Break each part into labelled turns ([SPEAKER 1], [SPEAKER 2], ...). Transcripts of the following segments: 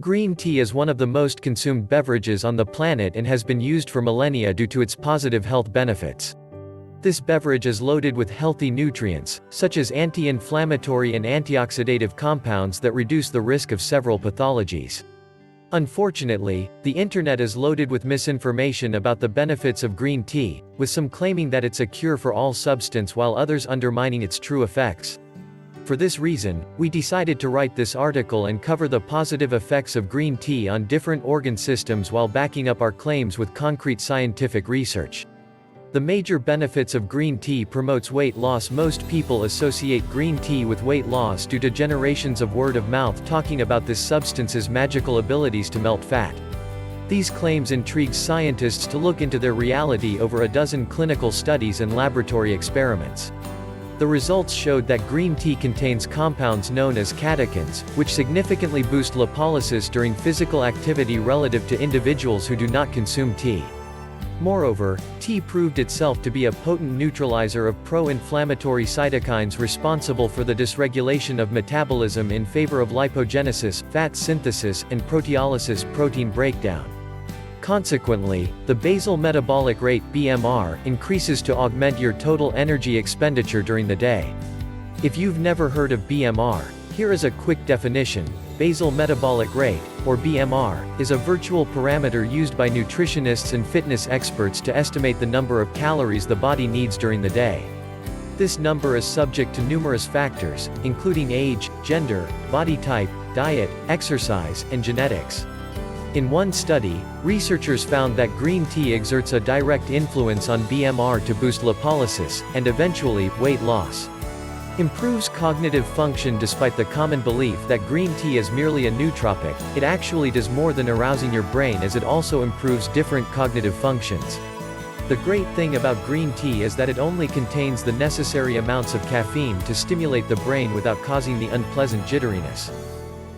[SPEAKER 1] Green tea is one of the most consumed beverages on the planet and has been used for millennia due to its positive health benefits. This beverage is loaded with healthy nutrients, such as anti-inflammatory and antioxidative compounds that reduce the risk of several pathologies. Unfortunately, the internet is loaded with misinformation about the benefits of green tea, with some claiming that it's a cure for all substance while others undermining its true effects. For this reason, we decided to write this article and cover the positive effects of green tea on different organ systems while backing up our claims with concrete scientific research. The major benefits of green tea promotes weight loss. Most people associate green tea with weight loss due to generations of word of mouth talking about this substance's magical abilities to melt fat. These claims intrigued scientists to look into their reality over a dozen clinical studies and laboratory experiments. The results showed that green tea contains compounds known as catechins, which significantly boost lipolysis during physical activity relative to individuals who do not consume tea. Moreover, tea proved itself to be a potent neutralizer of pro-inflammatory cytokines responsible for the dysregulation of metabolism in favor of lipogenesis, fat synthesis, and proteolysis, protein breakdown. Consequently, the basal metabolic rate (BMR) increases to augment your total energy expenditure during the day. If you've never heard of BMR, here is a quick definition. Basal metabolic rate, or BMR, is a virtual parameter used by nutritionists and fitness experts to estimate the number of calories the body needs during the day. This number is subject to numerous factors, including age, gender, body type, diet, exercise, and genetics. In one study, researchers found that green tea exerts a direct influence on BMR to boost lipolysis, and eventually, weight loss. Improves cognitive function. Despite the common belief that green tea is merely a nootropic, it actually does more than arousing your brain, as it also improves different cognitive functions. The great thing about green tea is that it only contains the necessary amounts of caffeine to stimulate the brain without causing the unpleasant jitteriness.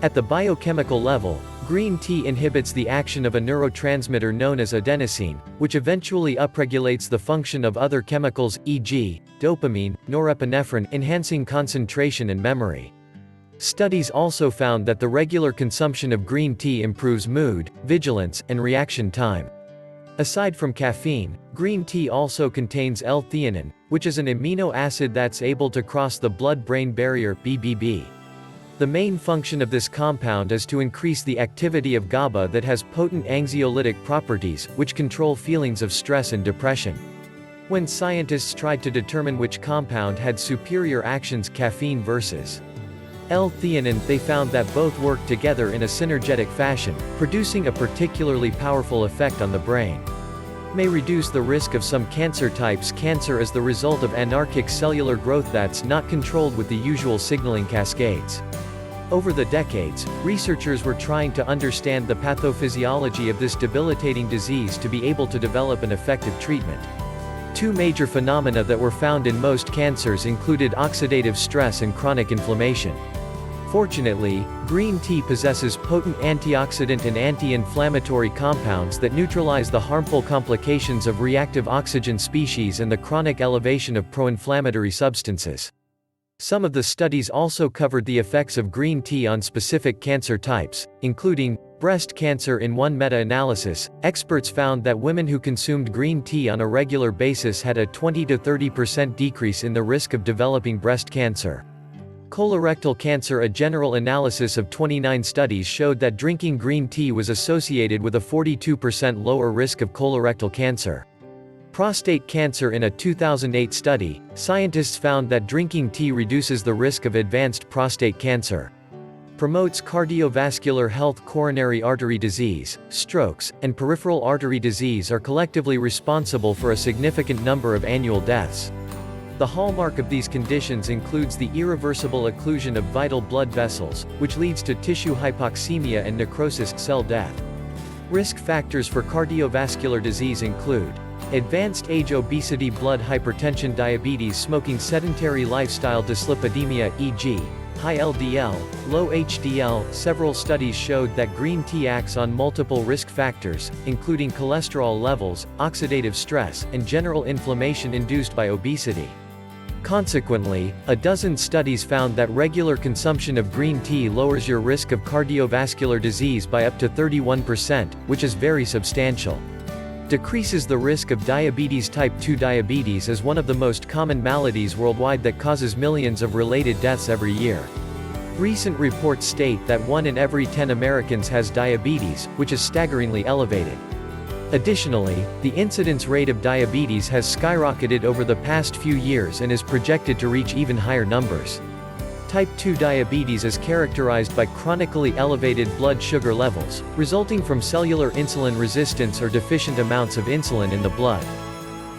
[SPEAKER 1] At the biochemical level, green tea inhibits the action of a neurotransmitter known as adenosine, which eventually upregulates the function of other chemicals, e.g., dopamine, norepinephrine, enhancing concentration and memory. Studies also found that the regular consumption of green tea improves mood, vigilance, and reaction time. Aside from caffeine, green tea also contains L-theanine, which is an amino acid that's able to cross the blood-brain barrier, BBB. The main function of this compound is to increase the activity of GABA that has potent anxiolytic properties, which control feelings of stress and depression. When scientists tried to determine which compound had superior actions, caffeine versus L-theanine, they found that both worked together in a synergetic fashion, producing a particularly powerful effect on the brain. May reduce the risk of some cancer types. Cancer is the result of anarchic cellular growth that's not controlled with the usual signaling cascades. Over the decades, researchers were trying to understand the pathophysiology of this debilitating disease to be able to develop an effective treatment. Two major phenomena that were found in most cancers included oxidative stress and chronic inflammation. Fortunately, green tea possesses potent antioxidant and anti-inflammatory compounds that neutralize the harmful complications of reactive oxygen species and the chronic elevation of pro-inflammatory substances. Some of the studies also covered the effects of green tea on specific cancer types, including breast cancer. In one meta-analysis, experts found that women who consumed green tea on a regular basis had a 20 to 30% decrease in the risk of developing breast cancer. Colorectal cancer. A general analysis of 29 studies showed that drinking green tea was associated with a 42% lower risk of colorectal cancer. Prostate cancer. In a 2008 study, scientists found that drinking tea reduces the risk of advanced prostate cancer. Promotes cardiovascular health. Coronary artery disease, strokes, and peripheral artery disease are collectively responsible for a significant number of annual deaths. The hallmark of these conditions includes the irreversible occlusion of vital blood vessels, which leads to tissue hypoxemia and necrosis, cell death. Risk factors for cardiovascular disease include advanced age, obesity, blood hypertension, diabetes, smoking, sedentary lifestyle, dyslipidemia, e.g., high LDL, low HDL. Several studies showed that green tea acts on multiple risk factors, including cholesterol levels, oxidative stress, and general inflammation induced by obesity. Consequently, a dozen studies found that regular consumption of green tea lowers your risk of cardiovascular disease by up to 31%, which is very substantial. Decreases the risk of diabetes. Type 2 diabetes is one of the most common maladies worldwide that causes millions of related deaths every year. Recent reports state that 1 in every 10 Americans has diabetes, which is staggeringly elevated. Additionally, the incidence rate of diabetes has skyrocketed over the past few years and is projected to reach even higher numbers. Type 2 diabetes is characterized by chronically elevated blood sugar levels, resulting from cellular insulin resistance or deficient amounts of insulin in the blood.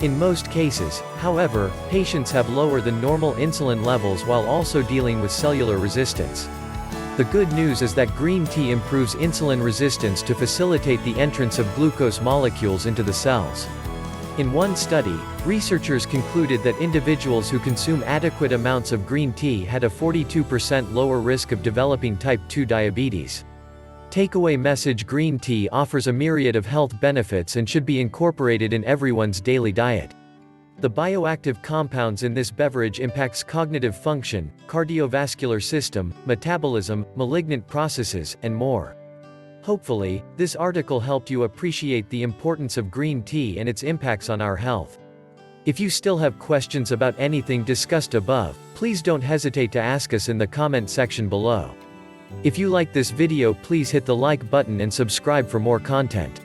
[SPEAKER 1] In most cases, however, patients have lower than normal insulin levels while also dealing with cellular resistance. The good news is that green tea improves insulin resistance to facilitate the entrance of glucose molecules into the cells. In one study, researchers concluded that individuals who consume adequate amounts of green tea had a 42% lower risk of developing type 2 diabetes. Takeaway message: green tea offers a myriad of health benefits and should be incorporated in everyone's daily diet. The bioactive compounds in this beverage impacts cognitive function, cardiovascular system, metabolism, malignant processes, and more. Hopefully, this article helped you appreciate the importance of green tea and its impacts on our health. If you still have questions about anything discussed above, please don't hesitate to ask us in the comment section below. If you like this video, please hit the like button and subscribe for more content.